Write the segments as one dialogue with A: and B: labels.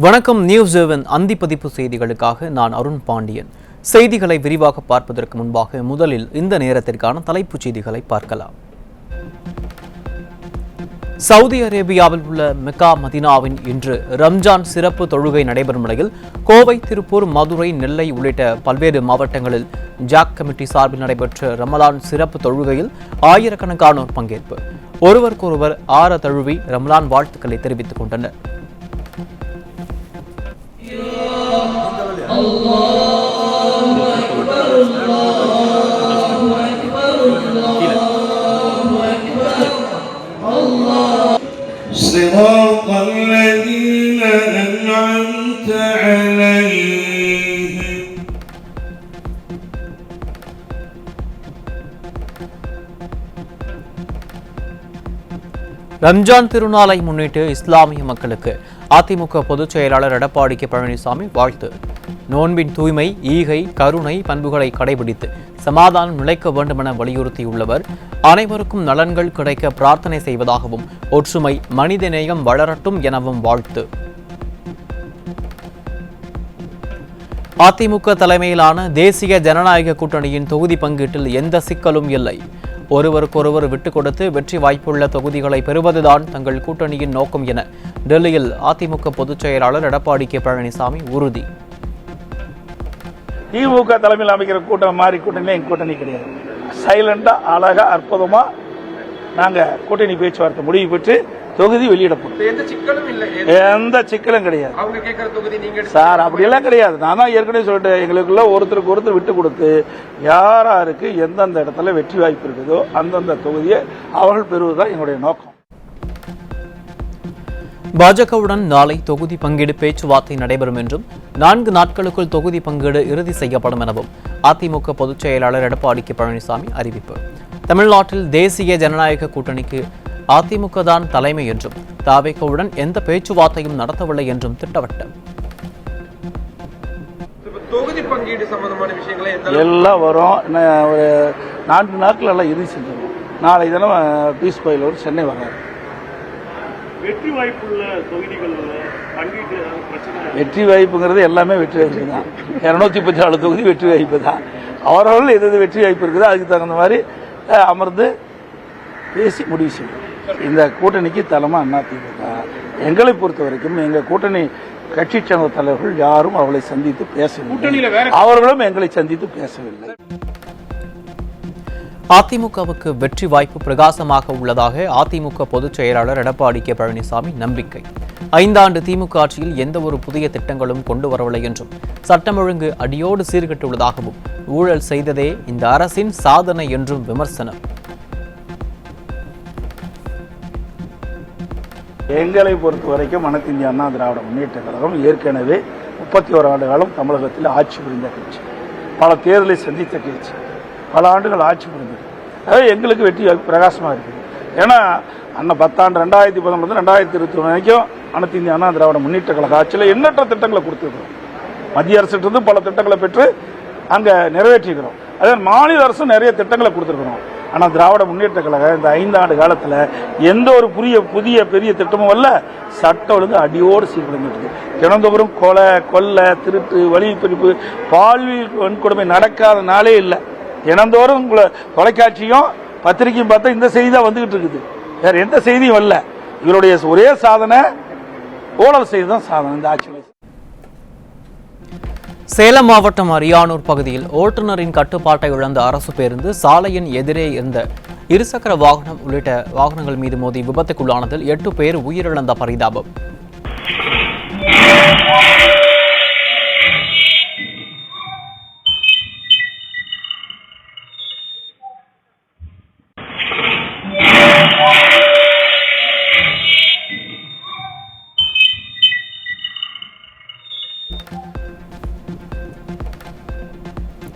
A: வணக்கம். நியூஸ் 7 அந்திப்பதிப்பு செய்திகளுக்காக நான் அருண் பாண்டியன். செய்திகளை விரிவாக பார்ப்பதற்கு முன்பாக முதலில் இந்த நேரத்திற்கான தலைப்புச் செய்திகளை பார்க்கலாம். சவுதி அரேபியாவில் உள்ள மெக்கா மதீனாவின் இன்று ரம்ஜான் சிறப்பு தொழுகை நடைபெறும் நிலையில் கோவை, திருப்பூர், மதுரை, நெல்லை உள்ளிட்ட பல்வேறு மாவட்டங்களில் ஜாக் கமிட்டி சார்பில் நடைபெற்ற ரமலான் சிறப்பு தொழுகையில் ஆயிரக்கணக்கானோர் பங்கேற்பு. ஒருவருக்கொருவர் ஆற தழுவி ரமலான் வாழ்த்துக்களை தெரிவித்துக் கொண்டனர்.
B: صراط الذين أنعمت عليهم.
A: ரம்ஜான் திருநாளை முன்னிட்டு இஸ்லாமிய மக்களுக்கு அதிமுக பொதுச் செயலாளர் எடப்பாடி கே பழனிசாமி வாழ்த்து. நோன்பின் தூய்மை, ஈகை, கருணை பண்புகளை கடைபிடித்து சமாதானம் நிலைக்க வேண்டுமென வலியுறுத்தியுள்ளவர் அனைவருக்கும் நலன்கள் கிடைக்க பிரார்த்தனை செய்வதாகவும் ஒற்றுமை, மனிதநேயம் வளரட்டும் எனவும் வாழ்த்து. அதிமுக தலைமையிலான தேசிய ஜனநாயக கூட்டணியின் தொகுதி பங்கீட்டில் எந்த சிக்கலும் இல்லை. ஒருவருக்கொருவர் விட்டுக் கொடுத்து வெற்றி வாய்ப்புள்ள தொகுதிகளை பெறுவதுதான் தங்கள் கூட்டணியின் நோக்கம் என டெல்லியில் அதிமுக பொதுச் செயலாளர் எடப்பாடி கே பழனிசாமி உறுதி.
C: திமுக தலைமையில் அமைக்கிற கூட்டம் மாதிரி கூட்டணியில் எங்கள் கூட்டணி கிடையாது. சைலண்டா, அழகா, அற்புதமா நாங்க கூட்டணி பேச்சுவார்த்தை முடிவு பெற்று தொகுதி வெளியிடப்படும். எந்த சிக்கலும் கிடையாது சார். அப்படியெல்லாம் கிடையாது. நான் தான் ஏற்கனவே சொல்லிட்டேன், எங்களுக்குள்ள ஒருத்தருக்கு ஒருத்தர் விட்டு கொடுத்து யாராருக்கு எந்தெந்த இடத்துல வெற்றி வாய்ப்பு இருக்குதோ அந்தந்த தொகுதியை அவர்கள் பெறுவதுதான் என்னுடைய நோக்கம்.
A: பாஜகவுடன் நாளை தொகுதி பங்கீடு பேச்சுவார்த்தை நடைபெறும் என்றும் 4 நாட்களுக்குள் தொகுதி பங்கீடு இறுதி செய்யப்படும் எனவும் அதிமுக பொதுச் செயலாளர் எடப்பாடி கே பழனிசாமி அறிவிப்பு. தமிழ்நாட்டில் தேசிய ஜனநாயக கூட்டணிக்கு அதிமுக தான் தலைமை என்றும் தவேகாவுடன் எந்த பேச்சுவார்த்தையும் நடத்தவில்லை என்றும் திட்டவட்டம்.
D: தொகுதி பங்கீடு சம்பந்தமான விஷயங்களை
C: எல்லாம் வரும். ஒரு 4 நாட்கள் எல்லாம் இறுதி செஞ்சிடும். நாளை தினம் பீஸ் கோயில் சென்னை வர்றாரு.
E: வெற்றி வாய்ப்புள்ள தொகுதிகள்
C: வெற்றி வாய்ப்புங்கிறது எல்லாமே வெற்றி வாய்ப்பு தான். 234 தொகுதி வெற்றி வாய்ப்பு தான். அவர்கள் எது வெற்றி வாய்ப்பு இருக்குதோ அதுக்கு தகுந்த மாதிரி அமர்ந்து பேசி முடிவு செய்யும். இந்த கூட்டணிக்கு தலைமை அதிமுக. எங்களை பொறுத்த வரைக்கும் எங்க கூட்டணி கட்சி சேர்ந்த தலைவர்கள் யாரும் அவர்களை சந்தித்து பேசவில்லை. அவர்களும் எங்களை சந்தித்து பேசவில்லை.
A: அதிமுகவுக்கு வெற்றி வாய்ப்பு பிரகாசமாக உள்ளதாக அதிமுக பொதுச் செயலாளர் எடப்பாடி கே பழனிசாமி நம்பிக்கை. 5 ஆண்டு திமுக ஆட்சியில் எந்த ஒரு புதிய திட்டங்களும் கொண்டு வரவில்லை என்றும் சட்டம் ஒழுங்கு அடியோடு சீர்கெட்டுள்ளதாகவும் ஊழல் செய்ததே இந்த அரசின் சாதனை என்றும் விமர்சனம்.
C: எங்களை பொறுத்த வரைக்கும் அனைத்து இந்திய அண்ணா திராவிட முன்னேற்ற கழகம் ஏற்கனவே 31 ஆண்டு காலம் தமிழகத்தில் ஆட்சி புரிந்த கட்சி, பல தேர்தலை சந்தித்த கட்சி, பல ஆண்டுகள் ஆட்சி புரிந்தது. அதாவது எங்களுக்கு வெற்றி பிரகாசமாக இருக்குது. ஏன்னா அண்ணன் 10 ஆண்டு 2019 2021 வரைக்கும் அனைத்து இந்திய அண்ணா திராவிட முன்னேற்ற கழக ஆட்சியில் எண்ணற்ற திட்டங்களை கொடுத்துருக்கிறோம். மத்திய அரசிலிருந்து பல திட்டங்களை பெற்று அங்கே நிறைவேற்றிக்கிறோம். அதே மாநில அரசும் நிறைய திட்டங்களை கொடுத்துருக்கிறோம். ஆனால் திராவிட முன்னேற்ற கழகம் இந்த 5 ஆண்டு காலத்தில் எந்த ஒரு புதிய பெரிய திட்டமும் வரல. சட்டம் ஒழுங்கு அடியோடு சீர்குலைஞ்சிருக்கு. தினந்தோறும் கொலை, கொள்ளை, திருட்டு, வழிப்பறிப்பு, பாலியல் வன்கொடுமை நடக்காத நாளே இல்லை. தினந்தோறும் உங்களை தொலைக்காட்சியும் பத்திரிகையும் பார்த்தா இந்த செய்தி தான் வந்துகிட்டு இருக்குது. வேற எந்த செய்தியும் வரல. இவருடைய ஒரே சாதனை ஊழல் செய்துதான் சாதனை இந்த ஆட்சியில்.
A: சேலம் மாவட்டம் அரியானூர் பகுதியில் ஓட்டுநரின் கட்டுப்பாட்டை இழந்த அரசு பேருந்து சாலையின் எதிரே இருந்த இருசக்கர வாகனம் உள்ளிட்ட வாகனங்கள் மீது மோதி விபத்துக்குள்ளானதில் 8 பேர் உயிரிழந்த பரிதாபம்.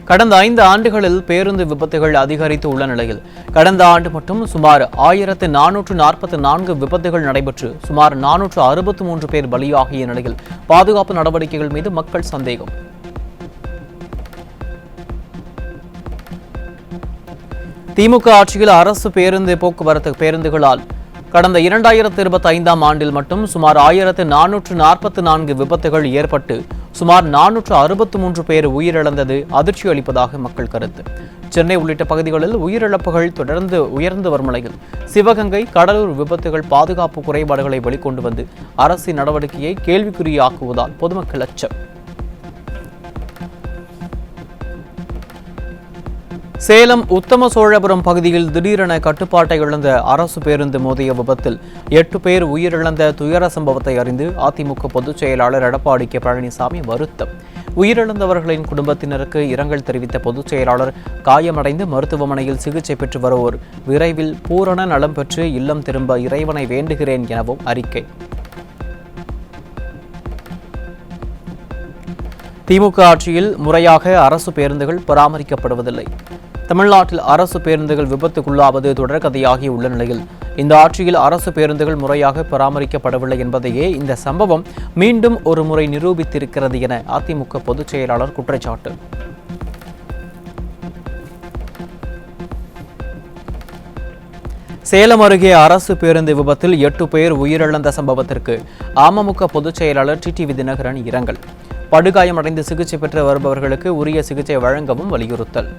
A: கடந்த 5 ஆண்டுகளில் பேருந்து விபத்துகள் அதிகரித்து உள்ள நிலையில் கடந்த ஆண்டு மட்டும் சுமார் 1444 விபத்துகள் நடைபெற்று சுமார் 463 பேர் பலியாகிய நிலையில் பாதுகாப்பு நடவடிக்கைகள் மீது மக்கள் சந்தேகம். திமுக ஆட்சியில் அரசு போக்குவரத்து பேருந்துகளால் கடந்த 2025ஆம் ஆண்டில் மட்டும் சுமார் 1444 விபத்துகள் ஏற்பட்டு சுமார் 463 பேர் உயிரிழந்தது அதிர்ச்சி அளிப்பதாக மக்கள் கருத்து. சென்னை உள்ளிட்ட பகுதிகளில் உயிரிழப்புகள் தொடர்ந்து உயர்ந்து வரும் நிலையில் சிவகங்கை, கடலூர் விபத்துகள் பாதுகாப்பு குறைபாடுகளை வெளிக்கொண்டு வந்து அரசின் நடவடிக்கையை கேள்விக்குறியாக்குவதால் பொதுமக்கள் அச்சம். சேலம் உத்தம சோழபுரம் பகுதியில் திடீரென கட்டுப்பாட்டை இழந்த அரசு பேருந்து மோதிய விபத்தில் 8 பேர் உயிரிழந்த துயர சம்பவத்தை அறிந்து அதிமுக பொதுச் செயலாளர் எடப்பாடி கே பழனிசாமி வருத்தம். உயிரிழந்தவர்களின் குடும்பத்தினருக்கு இரங்கல் தெரிவித்த பொதுச் செயலாளர் காயமடைந்து மருத்துவமனையில் சிகிச்சை பெற்று வருவோர் விரைவில் பூரண நலம் பெற்று இல்லம் திரும்ப இறைவனை வேண்டுகிறேன் எனவும் அறிக்கை. திமுக ஆட்சியில் முறையாக அரசு பேருந்துகள் பராமரிக்கப்படுவதில்லை. தமிழ்நாட்டில் அரசு பேருந்துகள் விபத்துக்குள்ளாவது தொடர்கதையாகி உள்ள நிலையில் இந்த ஆட்சியில் அரசு பேருந்துகள் முறையாக பராமரிக்கப்படவில்லை என்பதையே இந்த சம்பவம் மீண்டும் ஒரு முறை நிரூபித்திருக்கிறது என அதிமுக பொதுச் செயலாளர் குற்றச்சாட்டு. சேலம் அருகே அரசு பேருந்து விபத்தில் 8 பேர் உயிரிழந்த சம்பவத்திற்கு அமமுக பொதுச் செயலாளர் டிடிவி தினகரன் இரங்கல். படுகாயமடைந்து சிகிச்சை பெற்று வருபவர்களுக்கு உரிய சிகிச்சை வழங்கவும் வலியுறுத்தல்.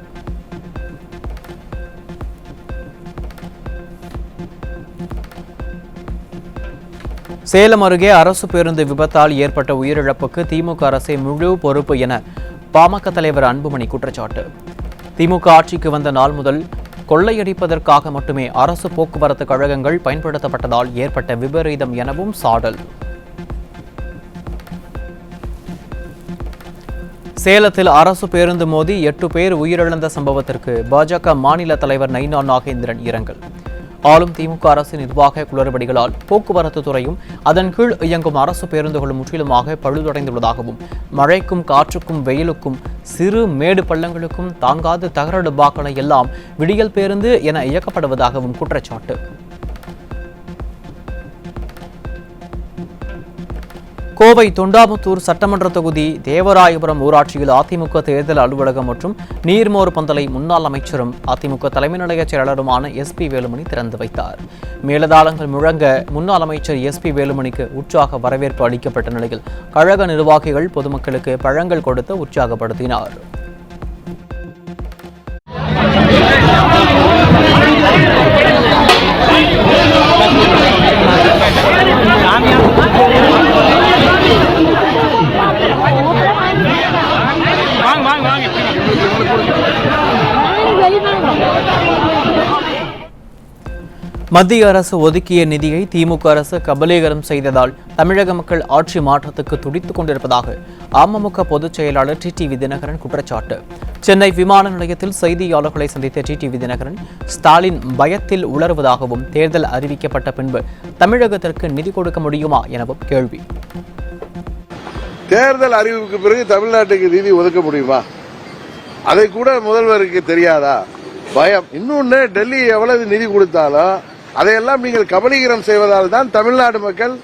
A: சேலம் அருகே அரசு பேருந்து விபத்தால் ஏற்பட்ட உயிரிழப்புக்கு திமுக அரசே முழு பொறுப்பு என பாமக தலைவர் அன்புமணி குற்றச்சாட்டு. திமுக ஆட்சிக்கு வந்த நாள் முதல் கொள்ளையடிப்பதற்காக மட்டுமே அரசு போக்குவரத்து கழகங்கள் பயன்படுத்தப்பட்டதால் ஏற்பட்ட விபரீதம் எனவும் சாடல். சேலத்தில் அரசு பேருந்து மோதி 8 பேர் உயிரிழந்த சம்பவத்திற்கு பாஜக மாநில தலைவர் நைனா நாகேந்திரன் இரங்கல். ஆளும் திமுக அரசு நிர்வாக குளறுபடிகளால் போக்குவரத்து துறையும் அதன் கீழ் இயங்கும் அரசு பேருந்துகளும் முற்றிலுமாக பழுதடைந்துள்ளதாகவும் மழைக்கும் காற்றுக்கும் வெயிலுக்கும் சிறு மேடு பள்ளங்களுக்கும் தாங்காத தகர டப்பாக்களை எல்லாம் விடியல் பேருந்து என இயக்கப்படுவதாகவும் குற்றச்சாட்டு. கோவை தொண்டாமுத்தூர் சட்டமன்ற தொகுதி தேவராயபுரம் ஊராட்சியில் அதிமுக தேர்தல் அலுவலகம் மற்றும் நீர்மோர் பந்தலை முன்னாள் அமைச்சரும் அதிமுக தலைமை நிலைய செயலாளருமான SP வேலுமணி திறந்து வைத்தார். மேலதாளங்கள் முழங்க முன்னாள் அமைச்சர் SP வேலுமணிக்கு உற்சாக வரவேற்பு அளிக்கப்பட்ட நிலையில் கழக நிர்வாகிகள் பொதுமக்களுக்கு பழங்கள் கொடுத்து உற்சாகப்படுத்தினார். மத்திய அரசு ஒதுக்கிய நிதியை திமுக அரசு கபலீகரம் செய்ததால் தமிழக மக்கள் ஆட்சி மாற்றத்துக்கு துடித்துக் கொண்டிருப்பதாக அமமுக பொதுச் செயலாளர் டிடிவி தினகரன் குற்றச்சாட்டு. சென்னை விமான நிலையத்தில் செய்தியாளர்களை சந்தித்த டிடிவி தினகரன் ஸ்டாலின் பயத்தில் உளறுவதாகவும் தேர்தல் அறிவிக்கப்பட்ட பின்பு தமிழகத்திற்கு நிதி கொடுக்க முடியுமா எனவும் கேள்வி.
F: தேர்தல் அறிவிப்புக்கு பிறகு தமிழ்நாட்டுக்கு நிதி ஒதுக்க முடியுமா? அதை கூட முதல்வருக்கு தெரியாதா? பயம். இன்னொன்னு, டெல்லி எவ்வளவு நிதி கொடுத்தாலும் அதையெல்லாம் நீங்கள் கபலீகரம் செய்வதால் தான் தமிழ்நாடு மக்கள்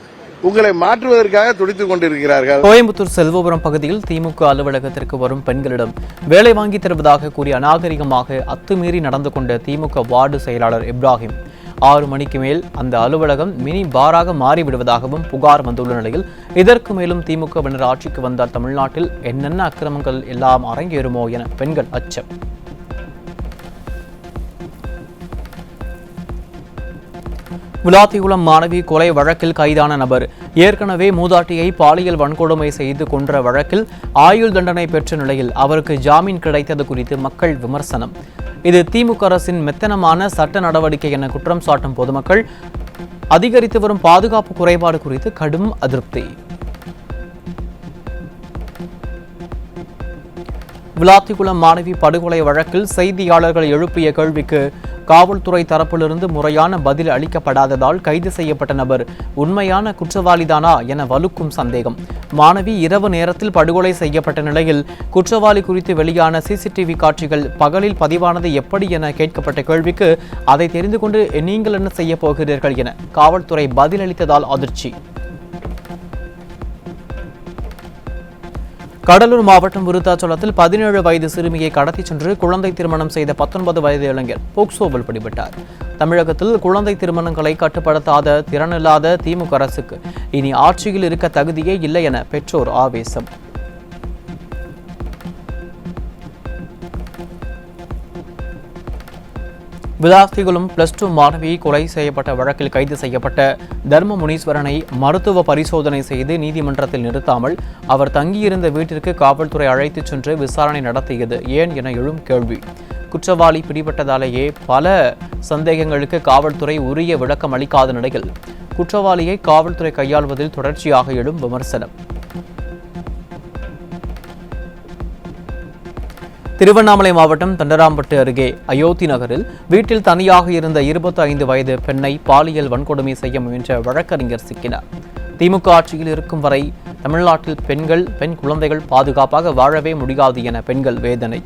F: உங்களை மாற்றுவதற்காக துடித்துக் கொண்டிருக்கிறார்கள்.
A: கோயம்புத்தூர் செல்வபுரம் பகுதியில் திமுக அலுவலகத்திற்கு வரும் பெண்களிடம் வேலை வாங்கி தருவதாக கூறி அநாகரிகமாக அத்துமீறி நடந்து கொண்ட திமுக வார்டு செயலாளர் இப்ராஹிம் 6 மணிக்கு மேல் அந்த அலுவலகம் மினி பாராக மாறிவிடுவதாகவும் புகார் வந்துள்ள நிலையில் இதற்கு மேலும் திமுகவினர் ஆட்சிக்கு வந்தால் தமிழ்நாட்டில் என்னென்ன அக்கிரமங்கள் எல்லாம் அரங்கேறுமோ என பெண்கள் அச்சம். விளாத்திகுளம் மாணவி கொலை வழக்கில் கைதான நபர் ஏற்கனவே மூதாட்டியை பாலியல் வன்கொடுமை செய்து கொன்ற வழக்கில் ஆயுள் தண்டனை பெற்ற நிலையில் அவருக்கு ஜாமீன் கிடைத்தது குறித்து மக்கள் விமர்சனம். இது திமுக அரசின் மெத்தனமான சட்ட நடவடிக்கை என குற்றம் சாட்டும் பொதுமக்கள் அதிகரித்து வரும் பாதுகாப்பு குறைபாடு குறித்து கடும் அதிருப்தி. விளாத்திகுளம் மாணவி படுகொலை வழக்கில் செய்தியாளர்கள் எழுப்பிய கேள்விக்கு காவல்துறை தரப்பிலிருந்து முறையான பதில் அளிக்கப்படாததால் கைது செய்யப்பட்ட நபர் உண்மையான குற்றவாளிதானா என வலுக்கும் சந்தேகம். மாணவி இரவு நேரத்தில் படுகொலை செய்யப்பட்ட நிலையில் குற்றவாளி குறித்து வெளியான CCTV காட்சிகள் பகலில் பதிவானது எப்படி என கேட்கப்பட்ட கேள்விக்கு அதை தெரிந்து கொண்டு நீங்கள் என்ன செய்ய போகிறீர்கள் என காவல்துறை பதிலளித்ததால் அதிர்ச்சி. கடலூர் மாவட்டம் விருத்தாச்சலத்தில் 17 வயது சிறுமியை கடத்திச் சென்று குழந்தை திருமணம் செய்த 19 வயது இளைஞர் போக்சோவில் பிடிபட்டார். தமிழகத்தில் குழந்தை திருமணங்களை கட்டுப்படுத்தாத திறனில்லாத திமுக அரசுக்கு இனி ஆட்சியில் இருக்க தகுதியே இல்லை என பெற்றோர் ஆவேசம். விளாத்திகுளம் +2 மாணவி கொலை செய்யப்பட்ட வழக்கில் கைது செய்யப்பட்ட தர்ம முனீஸ்வரனை மருத்துவ பரிசோதனை செய்து நீதிமன்றத்தில் நிறுத்தாமல் அவர் தங்கியிருந்த வீட்டிற்கு காவல்துறை அழைத்துச் சென்று விசாரணை நடத்தியது ஏன் என எழும் கேள்வி. குற்றவாளி பிடிபட்டதாலேயே பல சந்தேகங்களுக்கு காவல்துறை உரிய விளக்கம் அளிக்காத நிலையில் குற்றவாளியை காவல்துறை கையாள்வதில் தொடர்ச்சியாக எழும் விமர்சனம். திருவண்ணாமலை மாவட்டம் தண்டராம்பட்டு அருகே அயோத்தி நகரில் வீட்டில் தனியாக இருந்த 25 வயது பெண்ணை பாலியல் வன்கொடுமை செய்ய முயன்ற வழக்கறிஞர் சிக்கினார். திமுக ஆட்சியில் இருக்கும் வரை தமிழ்நாட்டில் பெண் குழந்தைகள் பாதுகாப்பாக வாழவே முடியாது என பெண்கள் வேதனை.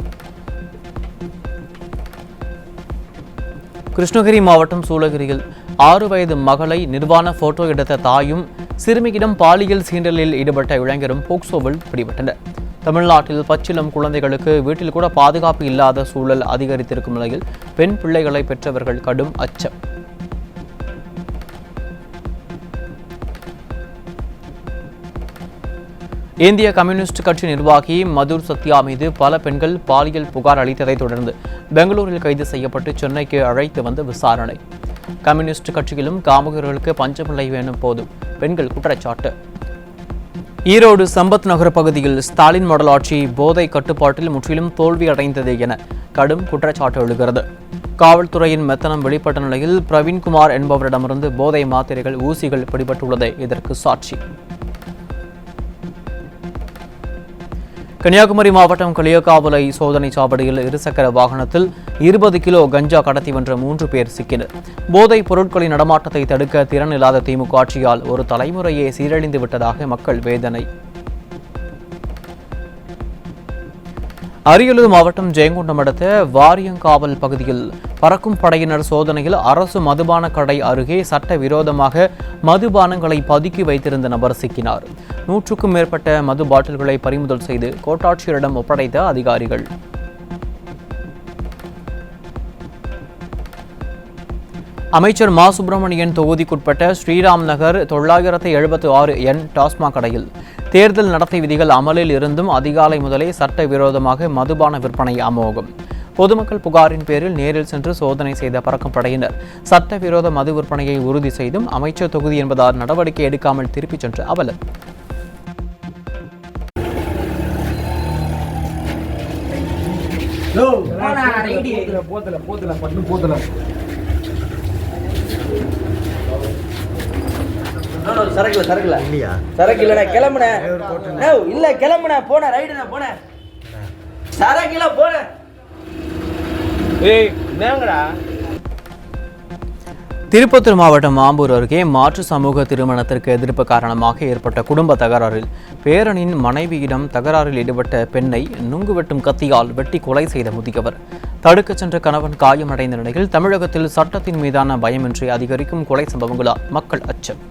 A: கிருஷ்ணகிரி மாவட்டம் சூளகிரியில் 6 வயது மகளை நிர்வாண போட்டோ எடுத்த தாயும் சிறுமியிடம் பாலியல் சீண்டலில் ஈடுபட்ட இளைஞரும் போக்சோவில் பிடிபட்டனர். தமிழ்நாட்டில் பச்சிளம் குழந்தைகளுக்கு வீட்டில் கூட பாதுகாப்பு இல்லாத சூழல் அதிகரித்திருக்கும் நிலையில் பெண் பிள்ளைகளை பெற்றவர்கள் கடும் அச்சம். இந்திய கம்யூனிஸ்ட் கட்சி நிர்வாகி மதுர் சத்யா மீது பல பெண்கள் பாலியல் புகார் அளித்ததை தொடர்ந்து பெங்களூரில் கைது செய்யப்பட்டு சென்னைக்கு அழைத்து வந்து விசாரணை. கம்யூனிஸ்ட் கட்சியிலும் காமுகர்களுக்கு பஞ்சமில்லை எனும் போதும் பெண்கள் குற்றச்சாட்டு. ஈரோடு சம்பத் நகர பகுதியில் ஸ்டாலின் மாடல் ஆட்சி போதை கட்டுப்பாட்டில் முற்றிலும் தோல்வி அடைந்தது என கடும் குற்றச்சாட்டு எழுகிறது. காவல்துறையின் மெத்தனம் வெளிப்பட்ட நிலையில் பிரவீன்குமார் என்பவரிடமிருந்து போதை மாத்திரைகள் ஊசிகள் பிடிபட்டுள்ளதே இதற்கு சாட்சி. கன்னியாகுமரி மாவட்டம் களியக்காவிளை சோதனை சாவடியில் இருசக்கர வாகனத்தில் 20 கிலோ கஞ்சா கடத்தி வென்ற 3 பேர் சிக்கினர். போதைப் பொருட்களின் நடமாட்டத்தை தடுக்க திறன் இல்லாத திமுக ஆட்சியால் ஒரு தலைமுறையே சீரழிந்து விட்டதாக மக்கள் வேதனை. அரியலூர் மாவட்டம் ஜெயங்கொண்டம் அடுத்த வாரியங்காவல் பகுதியில் பறக்கும் படையினர் சோதனையில் அரசு மதுபான கடை அருகே சட்டவிரோதமாக மதுபானங்களை பதுக்கி வைத்திருந்த நபர் சிக்கினார். 100க்கும் மேற்பட்ட மது பாட்டில்களை பறிமுதல் செய்து கோட்டாட்சியரிடம் ஒப்படைத்த அதிகாரிகள். அமைச்சர் மா சுப்பிரமணியன் தொகுதிக்குட்பட்ட ஸ்ரீராம் நகர் 976 எண் டாஸ்மாக் கடையில் தேர்தல் நடத்தை விதிகள் அமலில் இருந்தும் அதிகாலை முதலே சட்டவிரோதமாக மதுபான விற்பனை அமோகம். பொதுமக்கள் புகாரின் பேரில் நேரில் சென்று சோதனை செய்த பறக்கும் படையினர் சட்டவிரோத மது விற்பனையை உறுதி செய்தும் அமைச்சர் தொகுதி என்பதால் நடவடிக்கை எடுக்காமல் திருப்பிச் சென்ற அவலம்.
G: சரக்கு இல்ல கிளம்புன இல்ல கிளம்புன போன ரைடு போன சரக்கு போன.
A: திருப்பத்தூர் மாவட்டம் ஆம்பூர் அருகே மாற்று சமூக திருமணத்திற்கு எதிர்ப்பு காரணமாக ஏற்பட்ட குடும்ப தகராறில் பேரனின் மனைவியிடம் தகராறில் ஈடுபட்ட பெண்ணை நுங்கு வெட்டும் கத்தியால் வெட்டி கொலை செய்த முதியவர். தடுக்கச் சென்ற கணவன் காயமடைந்த நிலையில் தமிழகத்தில் சட்டத்தின் மீதான பயமின்றி அதிகரிக்கும் கொலை சம்பவங்களால் மக்கள் அச்சம்.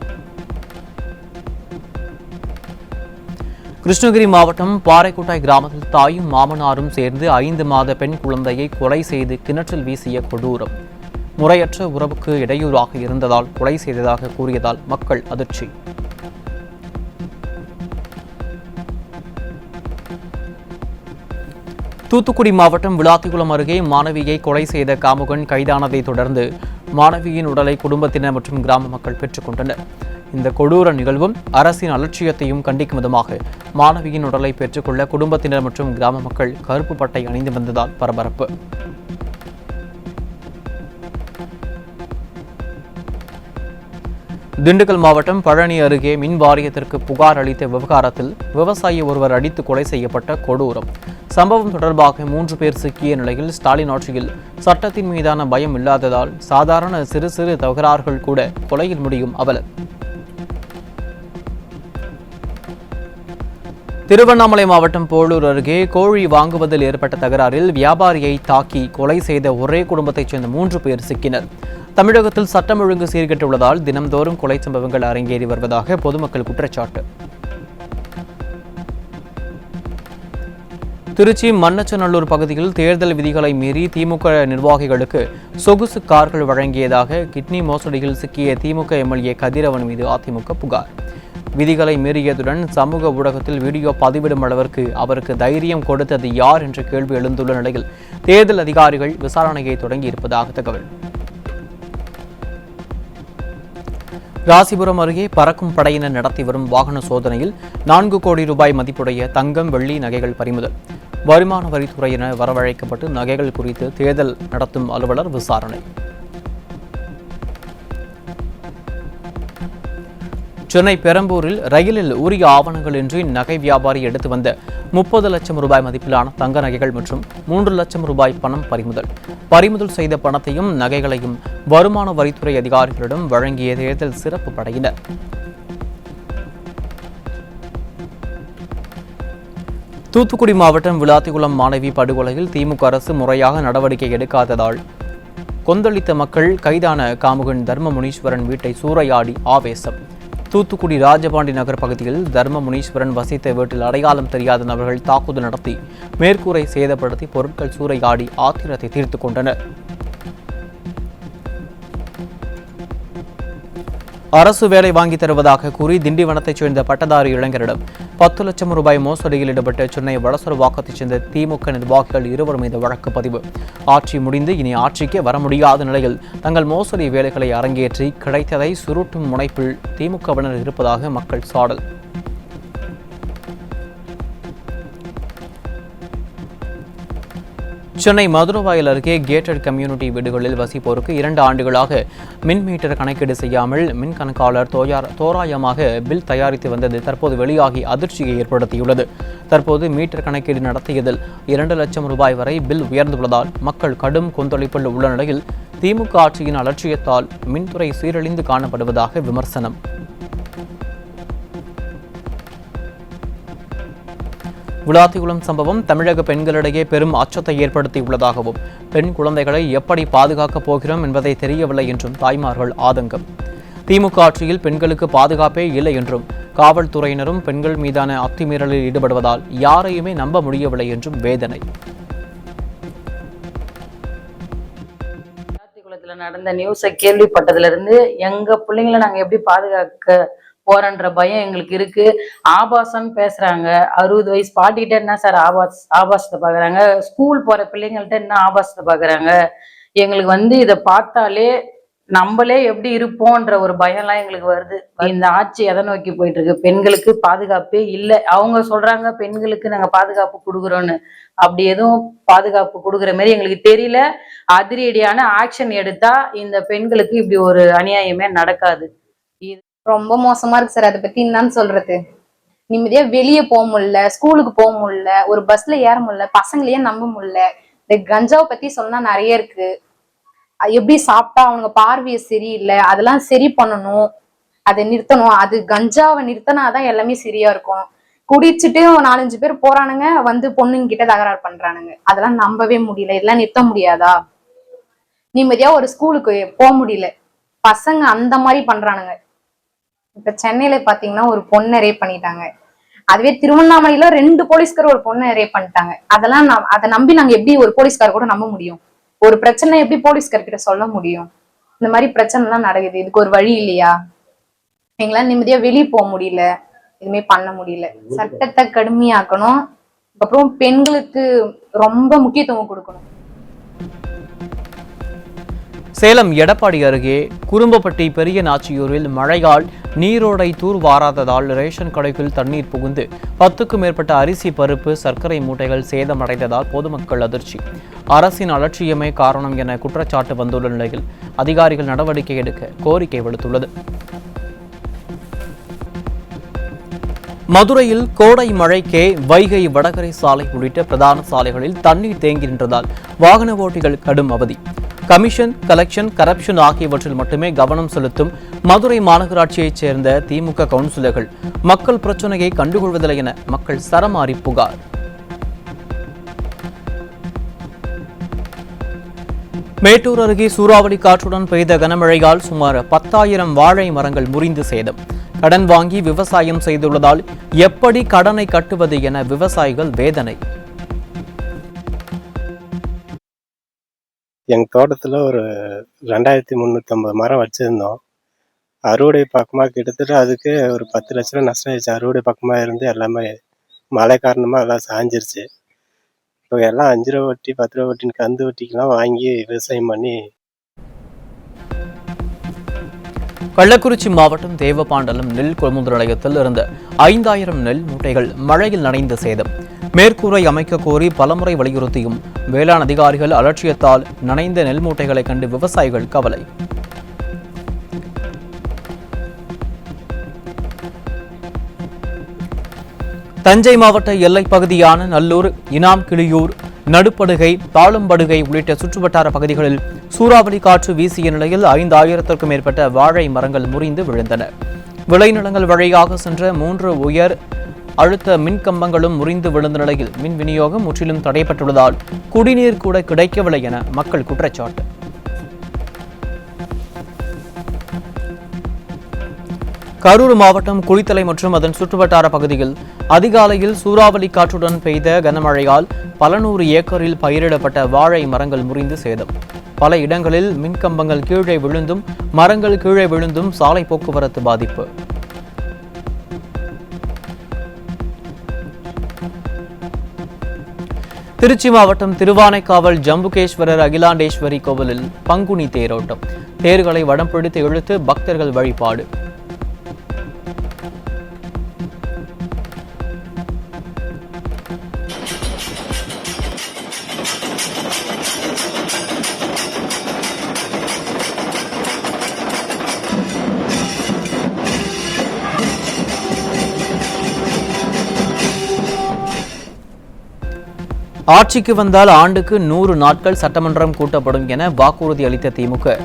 A: கிருஷ்ணகிரி மாவட்டம் பாறைக்குட்டாய் கிராமத்தில் தாயும் மாமனாரும் சேர்ந்து 5 மாத பெண் குழந்தையை கொலை செய்து கிணற்றில் வீசிய கொடூரம். முறையற்ற உறவுக்கு இடையூறாக இருந்ததால் கொலை செய்ததாக கூறியதால் மக்கள் அதிர்ச்சி. தூத்துக்குடி மாவட்டம் விளாத்திகுளம் அருகே மாணவியை கொலை செய்த காமுகன் கைதானதை தொடர்ந்து மாணவியின் உடலை குடும்பத்தினர் மற்றும் கிராம மக்கள் பெற்றுக் கொண்டனர். இந்த கொடூர நிகழ்வும் அரசின் அலட்சியத்தையும் கண்டிக்கும் விதமாக மாணவியின் உடலை பெற்றுக்கொள்ள குடும்பத்தினர் மற்றும் கிராம மக்கள் கருப்பு பட்டை அணிந்து வந்ததால் பரபரப்பு. திண்டுக்கல் மாவட்டம் பழனி அருகே மின் வாரியத்திற்கு புகார் அளித்த விவகாரத்தில் விவசாயி ஒருவர் அடித்து கொலை செய்யப்பட்ட கொடூரம். சம்பவம் தொடர்பாக 3 பேர் சிக்கிய நிலையில் ஸ்டாலின் ஆட்சியில் சட்டத்தின் மீதான பயம் இல்லாததால் சாதாரண சிறு சிறு தகராறுகள் கூட கொலையில் முடியும் அவலம். திருவண்ணாமலை மாவட்டம் போளூர் அருகே கோழி வாங்குவதில் ஏற்பட்ட தகராறில் வியாபாரியை தாக்கி கொலை செய்த ஒரே குடும்பத்தைச் சேர்ந்த 3 பேர் சிக்கினர். தமிழகத்தில் சட்டம் ஒழுங்கு சீர்கெட்டுள்ளதால் தினம்தோறும் கொலை சம்பவங்கள் அரங்கேறி வருவதாக பொதுமக்கள் குற்றச்சாட்டு. திருச்சி மண்ணச்சநல்லூர் பகுதியில் தேர்தல் விதிகளை மீறி திமுக நிர்வாகிகளுக்கு சொகுசு கார்கள் வழங்கியதாக கிட்னி மோசடியில் சிக்கிய திமுக எம்எல்ஏ கதிரவன் மீது அதிமுக புகார். விதிகளை மீறியதுடன் சமூக ஊடகத்தில் வீடியோ பதிவிடும் அளவிற்கு அவருக்கு தைரியம் கொடுத்தது யார் என்ற கேள்வி எழுந்துள்ள நிலையில் தேர்தல் அதிகாரிகள் விசாரணையை தொடங்கியிருப்பதாக தகவல். ராசிபுரம் அருகே பறக்கும் படையினர் நடத்தி வரும் வாகன சோதனையில் 4 கோடி ரூபாய் மதிப்புடைய தங்கம், வெள்ளி நகைகள் பறிமுதல். வருமான வரித்துறையினர் வரவழைக்கப்பட்டு நகைகள் குறித்து தேர்தல் நடத்தும் அலுவலர் விசாரணை. சென்னை பெரம்பூரில் ரயிலில் உரிய ஆவணங்களின்றி நகை வியாபாரி எடுத்து வந்த 30 லட்சம் ரூபாய் மதிப்பிலான தங்க நகைகள் மற்றும் 3 லட்சம் ரூபாய் பணம் பறிமுதல். பறிமுதல் செய்த பணத்தையும் நகைகளையும் வருமான வரித்துறை அதிகாரிகளிடம் வழங்கிய தேர்தல் சிறப்பு படையினர். தூத்துக்குடி மாவட்டம் விளாத்திகுளம் மாணவி படுகொலையில் திமுக அரசு முறையாக நடவடிக்கை எடுக்காததால் கொந்தளித்த மக்கள் கைதான காமுகன் தர்ம முனீஸ்வரன் வீட்டை சூறையாடி ஆவேசம். தூத்துக்குடி ராஜபாண்டி நகர் பகுதியில் தர்ம முனீஸ்வரன் வசித்த வீட்டில் அடையாளம் தெரியாத நபர்கள் தாக்குதல் நடத்தி மேற்கூரை சேதப்படுத்தி பொருட்கள் சூறையாடி ஆத்திரத்தை தீர்த்துக் கொண்டனர். அரசு வேலை வாங்கி தருவதாக கூறி திண்டிவனத்தைச் சேர்ந்த பட்டதாரி இளைஞரிடம் 10 லட்சம் ரூபாய் மோசடியில் ஈடுபட்ட சென்னை வளசரவாக்கத்தைச் சேர்ந்த திமுக நிர்வாகிகள் 2 மீது வழக்கு பதிவு. ஆட்சி முடிந்து இனி ஆட்சிக்கே வர முடியாத நிலையில் தங்கள் மோசடி வேலைகளை அரங்கேற்றி கிடைத்ததை சுருட்டும் முனைப்பில் திமுகவினர் இருப்பதாக மக்கள் சாடல். சென்னை மதுரவாயல் அருகே கேட்டட் கம்யூனிட்டி வீடுகளில் வசிப்போருக்கு 2 ஆண்டுகளாக மின் மீட்டர் கணக்கீடு செய்யாமல் மின் கணக்காளர் தோராயமாக பில் தயாரித்து வந்தது தற்போது வெளியாகி அதிர்ச்சியை ஏற்படுத்தியுள்ளது. தற்போது மீட்டர் கணக்கீடு நடத்தியதில் 2 லட்சம் ரூபாய் வரை பில் உயர்ந்துள்ளதால் மக்கள் கடும் கொந்தளிப்பில் உள்ள நிலையில் திமுக ஆட்சியின் அலட்சியத்தால் மின்துறை சீரழிந்து காணப்படுவதாக விமர்சனம். விளாத்திகுளம் சம்பவம் தமிழக பெண்களிடையே பெரும் அச்சத்தை ஏற்படுத்தியுள்ளதாகவும் பெண் குழந்தைகளை எப்படி பாதுகாக்கப் போகிறோம் என்பதை தெரியவில்லை என்றும் தாய்மார்கள் ஆதங்கம். திமுக ஆட்சியில் பெண்களுக்கு பாதுகாப்பே இல்லை என்றும் காவல்துறையினரும் பெண்கள் மீதான அத்துமீறலில் ஈடுபடுவதால் யாரையுமே நம்ப முடியவில்லை என்றும் வேதனை.
H: விளாத்திகுளத்தில் நடந்த நியூஸை கேள்விப்பட்டதுல இருந்து எங்க பிள்ளைங்களை நாங்க எப்படி பாதுகாக்க போறன்ற பயம் எங்களுக்கு இருக்கு. ஆபாசம் பேசுறாங்க. 60 வயசு பாட்டிக்கிட்ட என்ன சார் ஆபாசத்தை பாக்குறாங்க, ஸ்கூல் போற பிள்ளைங்கள்ட்ட என்ன ஆபாசத்தை பாக்குறாங்க. எங்களுக்கு இதை பார்த்தாலே நம்மளே எப்படி இருப்போன்ற ஒரு பயம்லாம் எங்களுக்கு வருது. இந்த ஆட்சி எதை நோக்கி போயிட்டு இருக்கு? பெண்களுக்கு பாதுகாப்பே இல்லை. அவங்க சொல்றாங்க பெண்களுக்கு நாங்க பாதுகாப்பு கொடுக்குறோன்னு. அப்படி எதுவும் பாதுகாப்பு கொடுக்குற மாதிரி எங்களுக்கு தெரியல. அதிரடியான ஆக்ஷன் எடுத்தா இந்த பெண்களுக்கு இப்படி ஒரு அநியாயமே நடக்காது.
I: ரொம்ப மோசமா இருக்கு சார். அதை பத்தி என்னன்னு சொல்றது? நிம்மதியா வெளியே போக முடியல, ஸ்கூலுக்கு போக முடியல, ஒரு பஸ்ல ஏற முடியல, பசங்களையே நம்ப முடியல. இந்த கஞ்சாவை பத்தி சொன்னா நிறைய இருக்கு. எப்படி சாப்பிட்டா அவங்க பார்வையை சரியில்லை, அதெல்லாம் சரி பண்ணணும், அதை நிறுத்தணும். அது கஞ்சாவை நிறுத்தினாதான் எல்லாமே சரியா இருக்கும். குடிச்சிட்டு 4-5 பேர் போறானுங்க, பொண்ணுங்க கிட்ட தகராறு பண்றானுங்க. அதெல்லாம் நம்பவே முடியல. இதெல்லாம் நிறுத்த முடியாதா? நிம்மதியா ஒரு ஸ்கூலுக்கு போக முடியல, பசங்க அந்த மாதிரி பண்றானுங்க. இப்ப சென்னையில பாத்தீங்கன்னா ஒரு பொண்ணை ரேப் பண்ணிட்டாங்க. அதுவே திருவண்ணாமலையில 2 போலீஸ்கார் ஒரு பொண்ணை ரேப் பண்ணிட்டாங்க. அதெல்லாம் அதை நம்பி நாங்க எப்படி ஒரு போலீஸ்கார் கூட நம்ப முடியும்? ஒரு பிரச்சனை எப்படி போலீஸ்கார் கிட்ட சொல்ல முடியும்? இந்த மாதிரி பிரச்சனை எல்லாம் நடக்குது. இதுக்கு ஒரு வழி இல்லையா? எங்களால நிம்மதியா வெளியே போக முடியல, எதுவுமே பண்ண முடியல. சட்டத்தை கடுமையாக்கணும். அப்புறம் பெண்களுக்கு ரொம்ப முக்கியத்துவம் கொடுக்கணும்.
A: சேலம் எடப்பாடி அருகே குறும்பப்பட்டி பெரிய நாச்சியூரில் மழையால் நீரோடை தூர்வாராததால் ரேஷன் கடைக்குள் தண்ணீர் புகுந்து 10க்கும் மேற்பட்ட அரிசி, பருப்பு, சர்க்கரை மூட்டைகள் சேதமடைந்ததால் பொதுமக்கள் அதிர்ச்சி. அரசின் அலட்சியமே காரணம் என குற்றச்சாட்டு வந்துள்ள நிலையில் அதிகாரிகள் நடவடிக்கை எடுக்க கோரிக்கை விடுத்துள்ளது. மதுரையில் கோடை மழைக்கே வைகை வடகரை சாலை உள்ளிட்ட பிரதான சாலைகளில் தண்ணீர் தேங்கி நின்றதால் வாகன ஓட்டிகள் கடும் அவதி. கமிஷன், கலெக்ஷன், கரப்ஷன் ஆகியவற்றில் மட்டுமே கவனம் செலுத்தும் மதுரை மாநகராட்சியைச் சேர்ந்த திமுக கவுன்சிலர்கள் மக்கள் பிரச்சனையை கண்டுகொள்வதில்லை என மக்கள் சரமாரி புகார். மேட்டூர் அருகே சூறாவளி காற்றுடன் பெய்த கனமழையால் சுமார் 10,000 வாழை மரங்கள் முறிந்து சேதம். கடன் வாங்கி விவசாயம் செய்துள்ளதால் எப்படி கடனை கட்டுவது என விவசாயிகள் வேதனை.
J: எங்கள் தோட்டத்தில் ஒரு 2350 மரம் வச்சுருந்தோம். அறுவடை பக்கமாக கிட்டத்தட்ட அதுக்கு ஒரு 10 லட்ச ரூபா நஷ்டம் ஆயிடுச்சு. அறுவடை பக்கமாக இருந்து எல்லாமே மழை காரணமாக எல்லாம் சாஞ்சிருச்சு. இப்போ எல்லாம் 5 ரூபா வட்டி 10 ரூபா வட்டின்னு கந்து வட்டிக்கெல்லாம் வாங்கி விவசாயம் பண்ணி.
A: கள்ளக்குறிச்சி மாவட்டம் தேவபாண்டலம் நெல் கொள்முதல் நிலையத்தில் இருந்த 5000 நெல் மூட்டைகள் மழையில் நனைந்து சேதம். மேற்கூரை அமைக்க கோரி பலமுறை வலியுறுத்தியும் வேளாண் அதிகாரிகள் அலட்சியத்தால் நனைந்த நெல் மூட்டைகளை கண்டு விவசாயிகள் கவலை. தஞ்சை மாவட்ட எல்லைப் பகுதியான நல்லூர், இனாம் கிளியூர், நடுப்படுகை, தாளம்படுகை உள்ளிட்ட சுற்றுவட்டார பகுதிகளில் சூறாவளி காற்று வீசிய நிலையில் 5000க்கும் மேற்பட்ட வாழை மரங்கள் முறிந்து விழுந்தன. விளைநிலங்கள் வழியாக சென்ற 3 உயர் அழுத்த மின் கம்பங்களும் முறிந்து விழுந்த நிலையில் மின் விநியோகம் முற்றிலும் தடைப்பட்டுள்ளதால் குடிநீர் கூட கிடைக்கவில்லை என மக்கள் குற்றச்சாட்டு. கரூர் மாவட்டம் குளித்தலை மற்றும் அதன் சுற்றுவட்டார பகுதியில் அதிகாலையில் சூறாவளி காற்றுடன் பெய்த கனமழையால் பல 100 ஏக்கரில் பயிரிடப்பட்ட வாழை மரங்கள் முறிந்து சேதம். பல இடங்களில் மின்கம்பங்கள் கீழே விழுந்தும் மரங்கள் கீழே விழுந்தும் சாலை போக்குவரத்து பாதிப்பு. திருச்சி மாவட்டம் திருவானைக்காவல் ஜம்புகேஸ்வரர் அகிலாண்டேஸ்வரி கோவிலில் பங்குனி தேரோட்டம். தேர்களை வடம் பிடித்து இழுத்து பக்தர்கள் வழிபாடு. ஆட்சிக்கு வந்தால் ஆண்டுக்கு 100 நாட்கள் சட்டமன்றம் கூட்டப்படும் என வாக்குறுதி அளித்த திமுக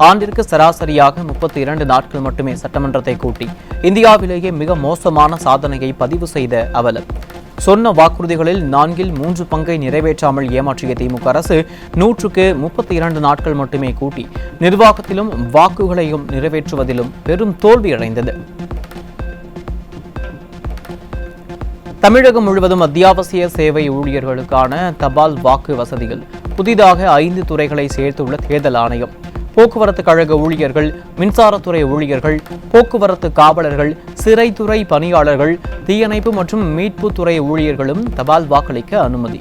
A: ஆண்டிற்கு சராசரியாக 32 நாட்கள் மட்டுமே சட்டமன்றத்தை கூட்டி இந்தியாவிலேயே மிக மோசமான சாதனையை பதிவு செய்த அவலம். சொன்ன வாக்குறுதிகளில் 4/3 பங்கை நிறைவேற்றாமல் ஏமாற்றிய திமுக அரசு 100க்கு 32 நாட்கள் மட்டுமே கூட்டி நிர்வாகத்திலும் வாக்குகளையும் நிறைவேற்றுவதிலும் பெரும் தோல்வியடைந்தது. தமிழகம் முழுவதும் அத்தியாவசிய சேவை ஊழியர்களுக்கான தபால் வாக்கு வசதிகள் புதிதாக 5 துறைகளை சேர்த்துள்ள தேர்தல் ஆணையம். போக்குவரத்து கழக ஊழியர்கள், மின்சாரத்துறை ஊழியர்கள், போக்குவரத்து காவலர்கள், சிறைத்துறை பணியாளர்கள், தீயணைப்பு மற்றும் மீட்புத்துறை ஊழியர்களும் தபால் வாக்களிக்க அனுமதி.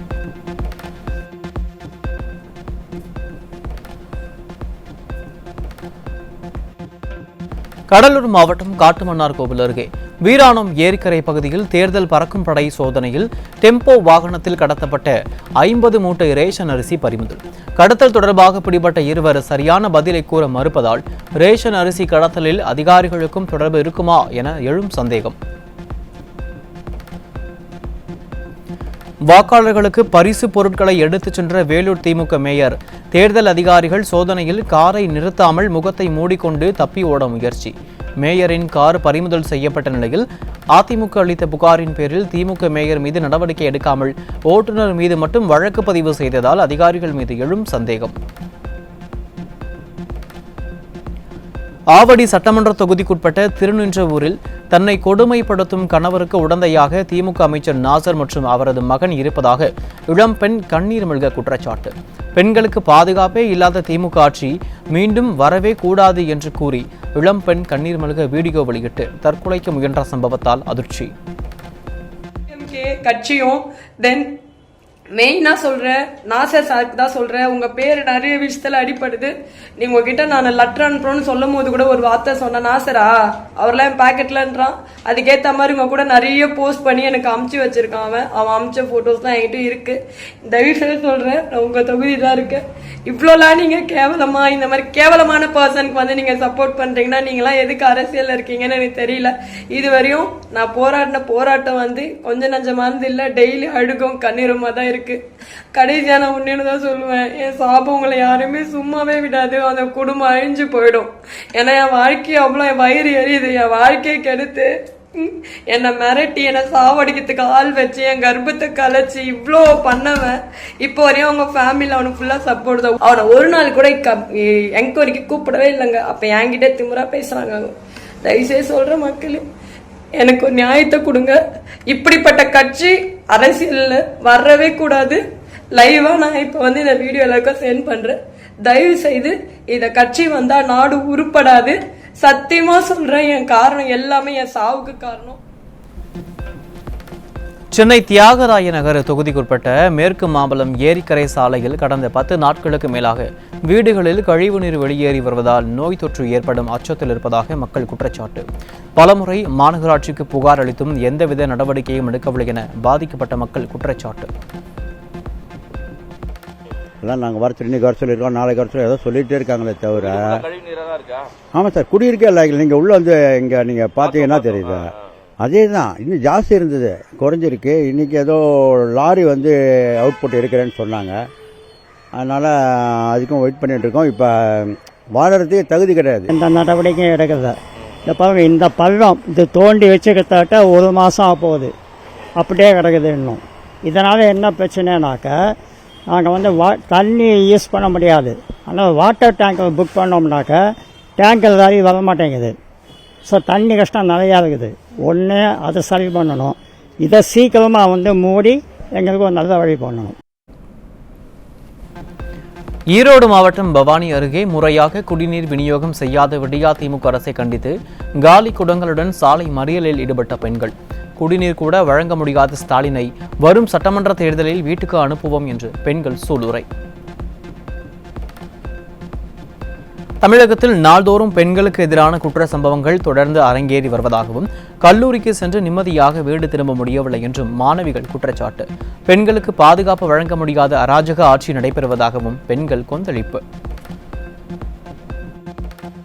A: கடலூர் மாவட்டம் காட்டுமன்னார்கோவில் அருகே வீராணம் ஏரிக்கரை பகுதியில் தேர்தல் பறக்கும் படை சோதனையில் டெம்போ வாகனத்தில் கடத்தப்பட்ட 50 மூட்டை ரேஷன் அரிசி பறிமுதல். கடத்தல் தொடர்பாக பிடிபட்ட இருவர் சரியான பதிலை கூற மறுப்பதால் ரேஷன் அரிசி கடத்தலில் அதிகாரிகளுக்கும் தொடர்பு இருக்குமா என எழும் சந்தேகம். வாக்காளர்களுக்கு பரிசு பொருட்களை எடுத்துச் சென்ற வேலூர் திமுக மேயர் தேர்தல் அதிகாரிகள் சோதனையில் காரை நிறுத்தாமல் முகத்தை மூடிக்கொண்டு தப்பி ஓட முயற்சி. மேயரின் கார் பறிமுதல் செய்யப்பட்ட நிலையில் அதிமுக அளித்த புகாரின் பேரில் திமுக மேயர் மீது நடவடிக்கை எடுக்காமல் ஓட்டுநர் மீது மட்டும் வழக்கு பதிவு செய்ததால் அதிகாரிகள் மீது எழும் சந்தேகம். ஆவடி சட்டமன்ற தொகுதிக்குட்பட்ட திருநின்றவூரில் தன்னை கொடுமைப்படுத்தும் கணவருக்கு உடந்தையாக திமுக அமைச்சர் நாசர் மற்றும் அவரது மகன் இருப்பதாக இளம்பெண் கண்ணீர் மல்க குற்றச்சாட்டு. பெண்களுக்கு பாதுகாப்பே இல்லாத திமுக ஆட்சி மீண்டும் வரவே கூடாது என்று கூறி இளம்பெண் கண்ணீர் மல்க வீடியோ வெளியிட்டு தற்கொலைக்கு முயன்ற சம்பவத்தால் அதிர்ச்சி.
K: கட்சியும் தென் மெயினாக சொல்கிறேன், நாசர் சாருக்கு தான் சொல்கிறேன், உங்கள் பேர் நிறைய விஷயத்தில் அடிப்படுது. நீங்கள் உங்ககிட்ட நான் லெட்டர் அனுப்புறோன்னு சொல்லும் போது கூட ஒரு வார்த்தை சொன்ன நாசரா அவர்லாம் என் பேக்கெட்லன்றான். அதுக்கேற்ற மாதிரி உங்கள் கூட நிறைய போஸ்ட் பண்ணி எனக்கு அமுச்சு வச்சுருக்கான். அவன் அமுச்ச ஃபோட்டோஸ் தான் என்கிட்ட இருக்குது. தயவுசெய்து சொல்கிறேன், நான் உங்கள் தொகுதி தான் இருக்கேன். இவ்வளோலாம் நீங்கள் கேவலமாக இந்த மாதிரி கேவலமான பர்சனுக்கு வந்து நீங்கள் சப்போர்ட் பண்ணுறீங்கன்னா நீங்களாம் எதுக்கு அரசியலில் இருக்கீங்கன்னு எனக்கு தெரியல. இது வரையும் நான் போராடின போராட்டம் வந்து கொஞ்சம் நஞ்சமானது இல்லை, டெய்லி அழுகும் கண்ணீரமாக தான் இருக்கு. கடைசியா நான் ஒன்னு தான் சொல்லுவேன், என் சாபம் உங்களை யாருமே சும்மாவே விடாது. அந்த குடும்பம் அழிஞ்சு போயிடும். ஏன்னா என் வாழ்க்கையை அவ்வளோ என் வயிறு எரியுது. என் வாழ்க்கையை கெடுத்து என்னை மிரட்டி என்னை சாவடிக்கிறதுக்கு ஆள் வச்சு என் கர்ப்பத்தை கலைச்சி இவ்வளோ பண்ணவன் இப்போ வரையும் அவங்க ஃபேமிலியில் அவனுக்கு ஃபுல்லாக சப்போர்ட் தான். அவனை ஒரு நாள் கூட என்கொயரிக்கு கூப்பிடவே இல்லைங்க. அப்போ என்கிட்ட திமுறா பேசுகிறாங்க. தயவுசெய்து சொல்கிற மக்களே, எனக்கு ஒரு நியாயத்தை கொடுங்க. இப்படிப்பட்ட கட்சி அரசியலில் வரவே கூடாது. லைவாக நான் இப்போ வந்து இந்த வீடியோ எல்லாருக்கும் சென்ட் பண்ணுறேன். தயவு செய்து இத கட்சி வந்தா நாடு உருப்படாது. சத்தியமா சொல்றேன், என் காரணம் எல்லாமே என் சாவுக்கு காரணம்.
A: சென்னை தியாகராய நகர் தொகுதிக்குட்பட்ட மேற்கு மாம்பலம் ஏரிக்கரை சாலையில் கடந்த 10 நாட்களுக்கு மேலாக வீடுகளில் கழிவுநீர் வெளியேறி வருவதால் நோய் தொற்று ஏற்படும் அச்சத்தில் இருப்பதாக மக்கள் குற்றச்சாட்டு. பலமுறை மாநகராட்சிக்கு புகார் அளித்தும் எந்தவித நடவடிக்கையும் எடுக்கவில்லை என பாதிக்கப்பட்ட மக்கள் குற்றச்சாட்டு.
L: எல்லாம் நாங்கள் வர சொல்லி இன்றைக்கி வர சொல்லியிருக்கோம், நாளைக்கு வர சொல்லி ஏதோ சொல்லிகிட்டே இருக்காங்களே தவிர. ஆமாம் சார், குடியிருக்கே இல்லை. நீங்கள் உள்ளே வந்து இங்கே நீங்கள் பார்த்தீங்கன்னா தெரியுது. அதே தான், இன்னும் ஜாஸ்தி இருந்தது, குறைஞ்சிருக்கு. இன்றைக்கி ஏதோ லாரி வந்து அவுட்புட் இருக்கிறேன்னு சொன்னாங்க. அதனால் அதுக்கும் வெயிட் பண்ணிகிட்ருக்கோம். இப்போ வாழறதுக்கே தகுதி கிடையாது.
M: இந்த நடவடிக்கையும் எடுக்கிறது. இந்த பாருங்க, இந்த பள்ளம் இது தோண்டி வச்சுக்கிட்டாட்ட 1 மாதம் ஆக போகுது, அப்படியே கிடக்குது இன்னும். இதனால் என்ன பிரச்சனைனாக்க, நாங்கள் வந்து தண்ணி யூஸ் பண்ண முடியாது. ஆனால் வாட்டர் டேங்கர் புக் பண்ணோம்னாக்க டேங்கர் வேலையை வர மாட்டேங்குது. ஸோ தண்ணி கஷ்டம் நிறையா இருக்குது. ஒன்று அதை சரி பண்ணணும், இதை சீக்கிரமாக வந்து மூடி எங்களுக்கு ஒரு நல்ல வழி பண்ணணும்.
A: ஈரோடு மாவட்டம் பவானி அருகே முறையாக குடிநீர் விநியோகம் செய்யாத விடியா திமுக அரசை கண்டித்து காலி குடங்களுடன் சாலை மறியலில் ஈடுபட்ட பெண்கள். குடிநீர் கூட வழங்க முடியாத ஸ்டாலினை வரும் சட்டமன்ற தேர்தலில் வீட்டுக்கு அனுப்புவோம் என்று பெண்கள் சூளுரை. தமிழகத்தில் நாள்தோறும் பெண்களுக்கு எதிரான குற்ற சம்பவங்கள் தொடர்ந்து அரங்கேறி வருவதாகவும், கல்லூரிக்கு சென்று நிம்மதியாக வீடு திரும்ப முடியவில்லை என்றும் மாணவிகள் குற்றச்சாட்டு. பெண்களுக்கு பாதுகாப்பு வழங்க முடியாத அராஜக ஆட்சி நடைபெறுவதாகவும் பெண்கள் கொந்தளிப்பு.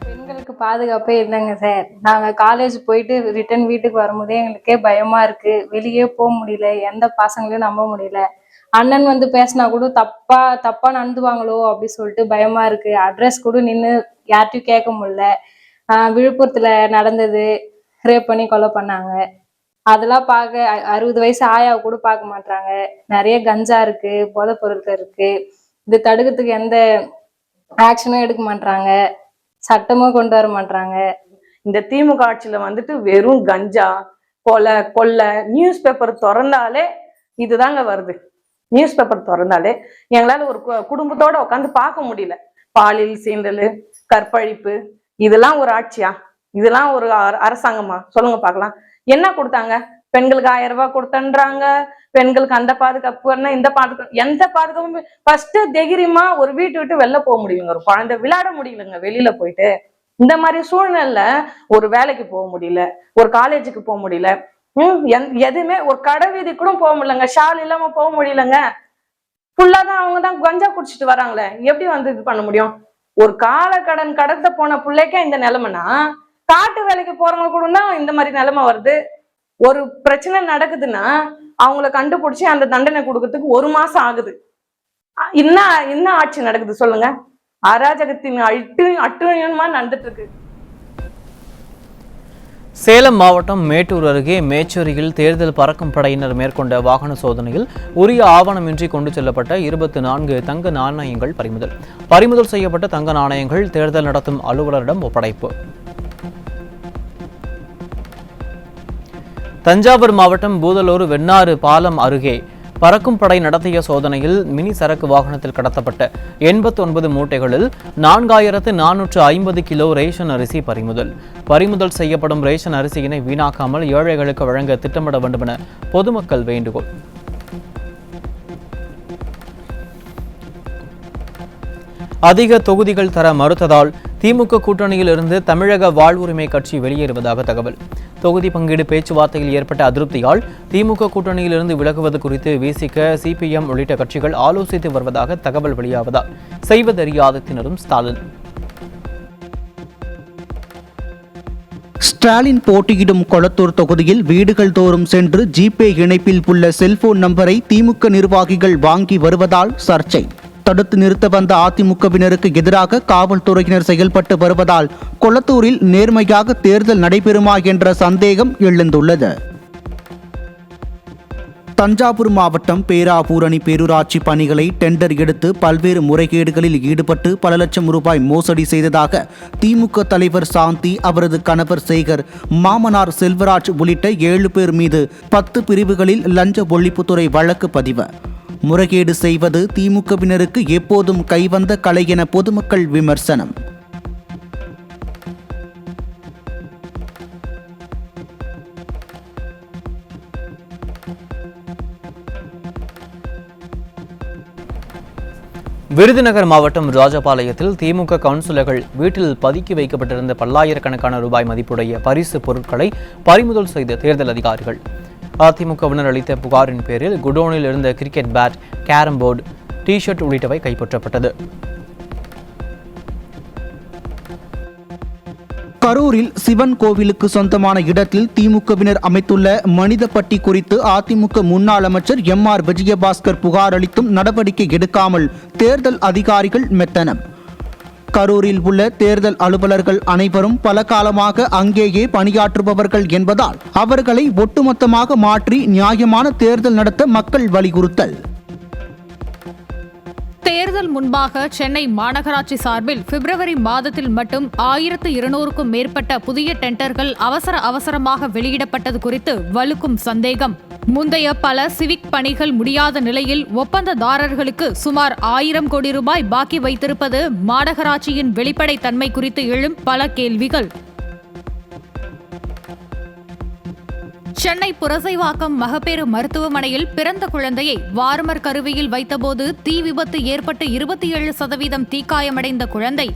I: பெண்களுக்கு பாதுகாப்பே இல்லைங்க சார். நாங்கள் காலேஜ் போயிட்டு ரிட்டர்ன் வீட்டுக்கு வரும்போதே எங்களுக்கே பயமா இருக்கு. வெளியே போக முடியல, எந்த பசங்களையும் நம்ப முடியல. அண்ணன் வந்து பேசினா கூட தப்பா நடந்துவாங்களோ அப்படி சொல்லிட்டு பயமா இருக்கு. அட்ரஸ் கூட நின்று யார்ட்டையும் கேட்க முடியல. விழுப்புரத்துல நடந்தது, ரேப் பண்ணி கொலை பண்ணாங்க. அதெல்லாம் பார்க்க 60 வயசு ஆயா கூட பார்க்க மாட்டாங்க. நிறைய கஞ்சா இருக்கு, போதை பொருட்கள் இருக்கு. இது தடுக்கிறதுக்கு எந்த ஆக்ஷனும் எடுக்க மாட்டாங்க, சட்டமும் கொண்டு வர மாட்டாங்க.
N: இந்த திமுக ஆட்சியில வந்துட்டு வெறும் கஞ்சா, கொலை நியூஸ் பேப்பர் திறந்தாலே இதுதாங்க வருது. நியூஸ் பேப்பர் திறந்தாலே எங்களால ஒரு குடும்பத்தோட உட்காந்து பார்க்க முடியல. பாலியல் சீண்டல், கற்பழிப்பு, இதெல்லாம் ஒரு ஆட்சியா? இதெல்லாம் ஒரு அரசாங்கமா? சொல்லுங்க பார்க்கலாம். என்ன கொடுத்தாங்க? பெண்களுக்கு 1000 ரூபாய் கொடுத்தன்றாங்க. பெண்களுக்கு அந்த பாதுகாப்பு, இந்த பாதுகாப்பு, எந்த பாதுகாப்பும். ஃபர்ஸ்ட் தைரியமா ஒரு வீட்டு விட்டு வெளில போக முடியுங்க. ஒரு குழந்தை விளையாட முடியலங்க வெளியில போயிட்டு. இந்த மாதிரி சூழ்நிலை ஒரு வேலைக்கு போக முடியல, ஒரு காலேஜுக்கு போக முடியல, எதுவுமே ஒரு கடை வீதி கூட போக முடியலங்க. ஷால் இல்லாம போக முடியலங்க. ஃபுல்லாதான் அவங்கதான் கஞ்சா குடிச்சிட்டு வராங்களே, எப்படி வந்து இது பண்ண முடியும்? ஒரு காலக்கடன் கடத்த போன பிள்ளைக்கே இந்த நிலைமைனா, காட்டு வேலைக்கு போறவங்க கூட தான் இந்த மாதிரி நிலைமை வருது. ஒரு பிரச்சனை நடக்குதுன்னா அவங்கள கண்டுபிடிச்சி அந்த தண்டனை கொடுக்கறதுக்கு 1 மாசம் ஆகுது. என்ன ஆட்சி நடக்குது சொல்லுங்க? அராஜகத்தின் அட்டுமா நடந்துட்டு இருக்கு.
A: சேலம் மாவட்டம் மேட்டூர் அருகே மேச்சேரியில் தேர்தல் பறக்கும் படையினர் மேற்கொண்ட வாகன சோதனையில் உரிய ஆவணமின்றி கொண்டு செல்லப்பட்ட 24 தங்க நாணயங்கள் பறிமுதல். பறிமுதல் செய்யப்பட்ட தங்க நாணயங்கள் தேர்தல் நடத்தும் அலுவலரிடம் ஒப்படைப்பு. தஞ்சாவூர் மாவட்டம் பூதலூர் வெண்ணாறு பாலம் அருகே பறக்கும் படை நடத்திய சோதனையில் மினி சரக்கு வாகனத்தில் கடத்தப்பட்ட 89 மூட்டைகளில் 4450 கிலோ ரேஷன் அரிசி பறிமுதல். பறிமுதல் செய்யப்படும் ரேஷன் அரிசியினை வீணாக்காமல் ஏழைகளுக்கு வழங்க திட்டமிட வேண்டும் என பொதுமக்கள் வேண்டுகோள். அதிக தொகுதிகள் தர மறுத்ததால் திமுக கூட்டணியில் இருந்து தமிழக வாழ்வுரிமை கட்சி வெளியேறுவதாக தகவல். தொகுதி பங்கீடு பேச்சுவார்த்தையில் ஏற்பட்ட அதிருப்தியால் திமுக கூட்டணியில் இருந்து விலகுவது குறித்து விசிக, சிபிஎம் உள்ளிட்ட கட்சிகள் ஆலோசித்து வருவதாக தகவல் வெளியாவதால் செய்வதறியாத திணறும் ஸ்டாலின்.
O: ஸ்டாலின் போட்டியிடும் கொளத்தூர் தொகுதியில் வீடுகள் தோறும் சென்று ஜிபே இணைப்பில் உள்ள செல்போன் நம்பரை திமுக நிர்வாகிகள் வாங்கி வருவதால் சர்ச்சை. தடுத்து நிறுத்த வந்த அதிமுகவினருக்கு எதிராக காவல்துறையினர் செயல்பட்டு வருவதால் கொளத்தூரில் நேர்மையாக தேர்தல் நடைபெறுமா என்ற சந்தேகம் எழுந்துள்ளது. தஞ்சாவூர் மாவட்டம் பேராவூரணி பேரூராட்சி பணிகளை டெண்டர் எடுத்து பல்வேறு முறைகேடுகளில் ஈடுபட்டு பல லட்சம் ரூபாய் மோசடி செய்ததாக திமுக தலைவர் சாந்தி, அவரது கணவர் சேகர், மாமனார் செல்வராஜ் உள்ளிட்ட 7 பேர் மீது 10 பிரிவுகளில் லஞ்ச ஒழிப்புத்துறை வழக்கு பதிவு. முறைகேடு செய்வது திமுகவினருக்கு எப்போதும் கைவந்த கலை என பொதுமக்கள் விமர்சனம்.
A: விருதுநகர் மாவட்டம் ராஜபாளையத்தில் திமுக கவுன்சிலர்கள் வீட்டில் பதுக்கி வைக்கப்பட்டிருந்த பல்லாயிரக்கணக்கான ரூபாய் மதிப்புடைய பரிசு பொருட்களை பறிமுதல் செய்த தேர்தல் அதிகாரிகள். அதிமுகவினர் அளித்த புகாரின் பேரில் குடோனில் இருந்த cricket bat, carrom board, T-shirt உள்ளிட்டவை கைப்பற்றப்பட்டது.
O: கரூரில் சிவன் கோவிலுக்கு சொந்தமான இடத்தில் திமுகவினர் அமைத்துள்ள மனித பட்டி குறித்து அதிமுக முன்னாள் அமைச்சர் MR விஜயபாஸ்கர் புகார் அளித்தும் நடவடிக்கை எடுக்காமல் தேர்தல் அதிகாரிகள் மெத்தனம். கரூரில் உள்ள தேர்தல் அலுவலர்கள் அனைவரும் பல காலமாக அங்கேயே பணியாற்றுபவர்கள் என்பதால் அவர்களை ஒட்டுமொத்தமாக மாற்றி நியாயமான தேர்தல் நடத்த மக்கள் வலியுறுத்தல்.
P: தேர்தல் முன்பாக சென்னை மாநகராட்சி சார்பில் பிப்ரவரி மாதத்தில் மட்டும் 1200க்கும் மேற்பட்ட புதிய டெண்டர்கள் அவசரமாக வெளியிடப்பட்டது குறித்து வலுக்கும் சந்தேகம். முந்தைய பல சிவிக் பணிகள் முடியாத நிலையில் ஒப்பந்ததாரர்களுக்கு சுமார் 1000 கோடி ரூபாய் பாக்கி வைத்திருப்பது மாநகராட்சியின் வெளிப்படைத்தன்மை குறித்து எழும் பல கேள்விகள். சென்னை புரசைவாக்கம் மகப்பேறு மருத்துவமனையில் பிறந்த குழந்தையை வார்மர் கருவியில் வைத்தபோது தீ விபத்து ஏற்பட்டு 27% தீக்காயமடைந்த குழந்தை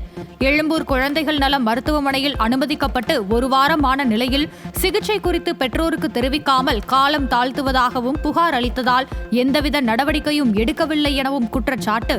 P: எழும்பூர் குழந்தைகள் நல மருத்துவமனையில் அனுமதிக்கப்பட்டு ஒரு வாரமான நிலையில் சிகிச்சை குறித்து பெற்றோருக்கு தெரிவிக்காமல் காலம் தாழ்த்துவதாகவும் புகார் அளித்ததால் எந்தவித நடவடிக்கையும் எடுக்கவில்லை எனவும் குற்றச்சாட்டு.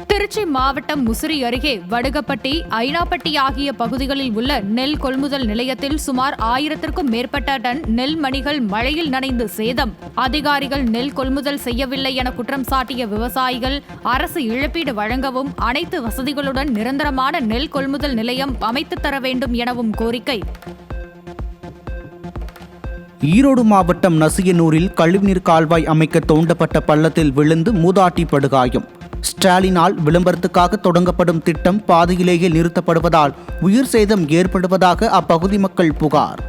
P: திருச்சி மாவட்டம் முசிறி அருகே வடுகப்பட்டி, ஐனாப்பட்டி ஆகிய பகுதிகளில் உள்ள நெல் கொள்முதல் நிலையத்தில் சுமார் 1000க்கும் மேற்பட்ட டன் நெல் மணிகள் மழையில் நனைந்து சேதம். அதிகாரிகள் நெல் கொள்முதல் செய்யவில்லை என குற்றம் சாட்டிய விவசாயிகள் அரசு இழப்பீடு வழங்கவும் அனைத்து வசதிகளுடன் நிரந்தரமான நெல் கொள்முதல் நிலையம் அமைத்து தர வேண்டும் எனவும் கோரிக்கை.
O: ஈரோடு மாவட்டம் நசியனூரில் கழிவுநீர் கால்வாய் அமைக்க தோண்டப்பட்ட பள்ளத்தில் விழுந்து மூதாட்டி படுகாயம். ஸ்டாலினால் விளம்பரத்துக்காக தொடங்கப்படும் திட்டம் பாதியிலேயே நிறுத்தப்படுவதால் உயிர் சேதம் ஏற்படுவதாக அப்பகுதி மக்கள் புகார்.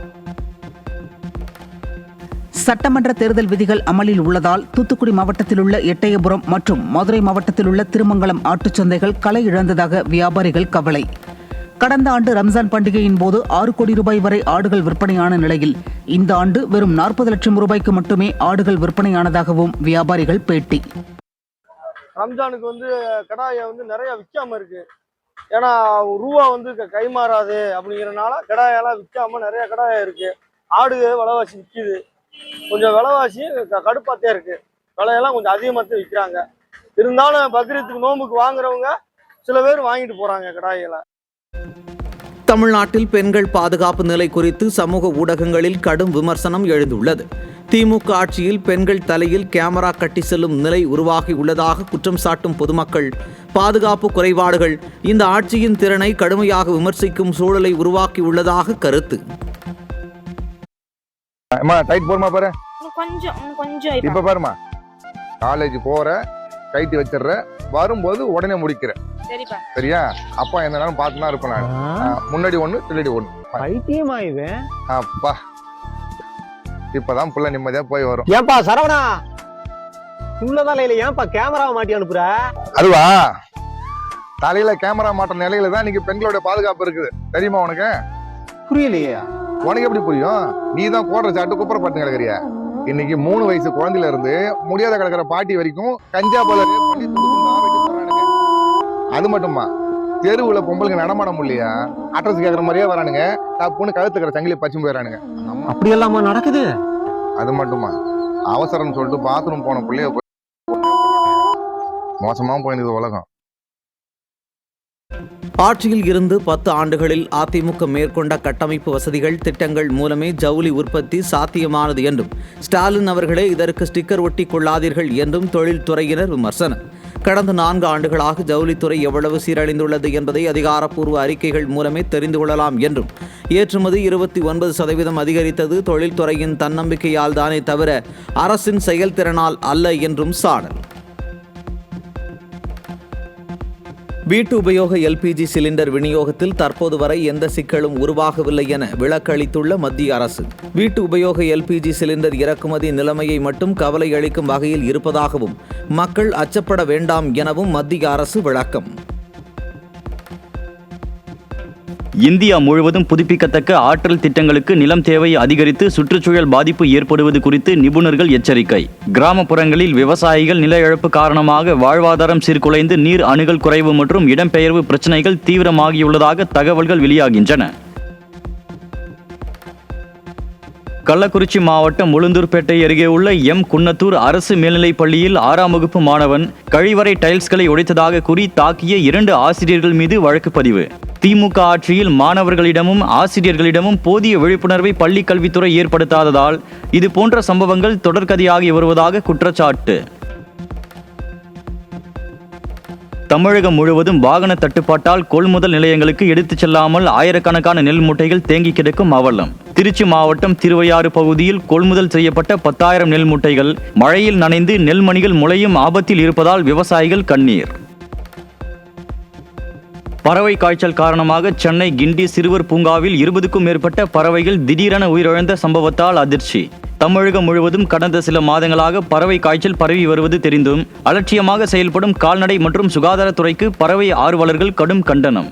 Q: சட்டமன்ற தேர்தல் விதிகள் அமலில் உள்ளதால் தூத்துக்குடி மாவட்டத்தில் உள்ள எட்டயபுரம் மற்றும் மதுரை மாவட்டத்தில் உள்ள திருமங்கலம் ஆட்டுச்சந்தைகள் களை இழந்ததாக வியாபாரிகள் கவலை. கடந்த ஆண்டு ரம்ஜான் பண்டிகையின் போது 6 கோடி ரூபாய் வரை ஆடுகள் விற்பனையான நிலையில் இந்த ஆண்டு வெறும் 40 லட்சம் ரூபாய்க்கு மட்டுமே ஆடுகள் விற்பனையானதாகவும் வியாபாரிகள் பேட்டி.
R: ரம்ஜானுக்கு கடாயை நிறைய விற்காம இருக்கு. ஏன்னா ரூபா கைமாறாது அப்படிங்கிறனால கடாயெல்லாம் விற்காம நிறைய கடாயா இருக்கு. ஆடு விலைவாசி விற்கிது, கொஞ்சம் விலைவாசி கடுப்பாத்தே இருக்கு. விலையெல்லாம் கொஞ்சம் அதிகமாகத்தான் விற்கிறாங்க. இருந்தாலும் பக்ரீத்துக்கு நோம்புக்கு வாங்குறவங்க சில பேர் வாங்கிட்டு போறாங்க கடாயில.
S: தமிழ்நாட்டில் பெண்கள் பாதுகாப்பு நிலை குறித்து சமூக ஊடகங்களில் கடும் விமர்சனம் எழுந்துள்ளது. திமுக ஆட்சியில் பெண்கள் தலையில் கேமரா கட்டி செல்லும் நிலை உருவாகி உள்ளதாக குற்றம் சாட்டும் பொதுமக்கள் பாதுகாப்பு குறைபாடுகள் இந்த ஆட்சியின் திறனை கடுமையாக விமர்சிக்கும் சூழலை உருவாக்கி உள்ளதாக கருத்து.
F: இப்ப பாருமா, காலேஜ் போற கைட்டி வச்சிடுற, வரும்போது உடனே முடிக்கிற. சரியா? அப்பா என்னன்னு பார்த்துதான் இருப்பேன் நான். முன்னாடி ஒண்ணு பின்னாடி ஒண்ணு.
R: பைத்தியமா இவன்.
F: அப்பா இப்பதான் புள்ள நிம்மதியா போய் வரும்.
R: ஏன்பா சரவணா, உள்ளதான் இல்ல, ஏன்பா கேமரா மாட்டி அனுப்புற?
F: அதுவா, தலையில கேமரா மாட்ட நிலையில தான் இன்னைக்கு பெண்களோட பாதுகாப்பு இருக்குது. தெரியுமா உனக்கு?
R: புரியலையே.
F: உனக்கு எப்படி புரியும்? நீ தான் கோட்டை சாட்டு குப்பரை பட்டு கிடக்குறிய. இன்னைக்கு 3 வயசு குழந்தையில இருந்து முடியாத கிடக்கிற பாட்டி வரைக்கும் கஞ்சா போல பண்ணி போறானுங்க. அது மட்டுமா, தெருவுல பொம்பளுங்க நடமாட முடியலையா, அட்ரஸ் கேட்கற மாதிரியே வரானுங்க. தப்புன்னு கழுத்துக்கிற சங்கிலி பச்சும் போயிடறானுங்க.
R: அப்படி எல்லாமா நடக்குது?
F: அது மட்டுமா, அவசரம் சொல்லிட்டு பாத்ரூம் போன பிள்ளைய மோசமா போயிருந்தது உலகம்.
S: ஆட்சியில் இருந்து 10 ஆண்டுகளில் அதிமுக மேற்கொண்ட கட்டமைப்பு வசதிகள் திட்டங்கள் மூலமே ஜவுளி உற்பத்தி சாத்தியமானது என்றும் ஸ்டாலின் அவர்களே இதற்கு ஸ்டிக்கர் ஒட்டி கொள்ளாதீர்கள் என்றும் தொழில்துறையினர் விமர்சனம். கடந்த 4 ஆண்டுகளாக ஜவுளித்துறை எவ்வளவு சீரழிந்துள்ளது என்பதை அதிகாரப்பூர்வ அறிக்கைகள் மூலமே தெரிந்து கொள்ளலாம் என்றும் ஏற்றுமதி 29% அதிகரித்தது தொழில்துறையின் தன்னம்பிக்கையால் தானே தவிர அரசின் செயல்திறனால் அல்ல என்றும் சாடல். வீட்டு உபயோக எல்பிஜி சிலிண்டர் விநியோகத்தில் தற்போது வரை எந்த சிக்கலும் உருவாகவில்லை என விளக்களித்துள்ள மத்திய அரசு. வீட்டு உபயோக எல்பிஜி சிலிண்டர் இறக்குமதி நிலைமையை மட்டும் கவலை அளிக்கும் வகையில் இருப்பதாகவும் மக்கள் அச்சப்பட வேண்டாம் எனவும் மத்திய அரசு விளக்கம்.
T: இந்தியா முழுவதும் புதுப்பிக்கத்தக்க ஆற்றல் திட்டங்களுக்கு நிலம் தேவை அதிகரித்து சுற்றுச்சூழல் பாதிப்பு ஏற்படுவது குறித்து நிபுணர்கள் எச்சரிக்கை. கிராமப்புறங்களில் விவசாயிகள் நில இழப்பு காரணமாக வாழ்வாதாரம் சீர்குலைந்து நீர் அணுகல் குறைவு மற்றும் இடம்பெயர்வு பிரச்சினைகள் தீவிரமாகியுள்ளதாக தகவல்கள் வெளியாகின்றன. கள்ளக்குறிச்சி மாவட்டம் உளுந்தூர்பேட்டை அருகே உள்ள குன்னத்தூர் அரசு மேல்நிலைப் பள்ளியில் 6ஆம் வகுப்பு மாணவன் கழிவறை டைல்ஸ்களை உடைத்ததாக கூறி தாக்கிய 2 ஆசிரியர்கள் மீது வழக்கு பதிவு. திமுக ஆட்சியில் மாணவர்களிடமும் ஆசிரியர்களிடமும் போதிய விழிப்புணர்வை பள்ளிக் கல்வித்துறை ஏற்படுத்தாததால் இது போன்ற சம்பவங்கள் தொடர்கதையாகி வருவதாக குற்றச்சாட்டு. தமிழகம் முழுவதும் வாகன தட்டுப்பாட்டால் கொள்முதல் நிலையங்களுக்கு எடுத்துச் செல்லாமல் ஆயிரக்கணக்கான நெல் மூட்டைகள் தேங்கி கிடக்கும் அவலம். திருச்சி மாவட்டம் திருவையாறு பகுதியில் கொள்முதல் செய்யப்பட்ட 10,000 நெல் மூட்டைகள் மழையில் நனைந்து நெல்மணிகள் முளையும் ஆபத்தில் இருப்பதால் விவசாயிகள் கண்ணீர். பறவை காய்ச்சல் காரணமாக சென்னை கிண்டி சிறுவர் பூங்காவில் 20க்கும் மேற்பட்ட பறவைகள் திடீரென உயிரிழந்த சம்பவத்தால் அதிர்ச்சி. தமிழகம் முழுவதும் கடந்த சில மாதங்களாக பறவை காய்ச்சல் பரவி வருவது தெரிந்தும் அலட்சியமாக செயல்படும் கால்நடை மற்றும் சுகாதாரத்துறைக்கு பறவை ஆர்வலர்கள் கடும் கண்டனம்.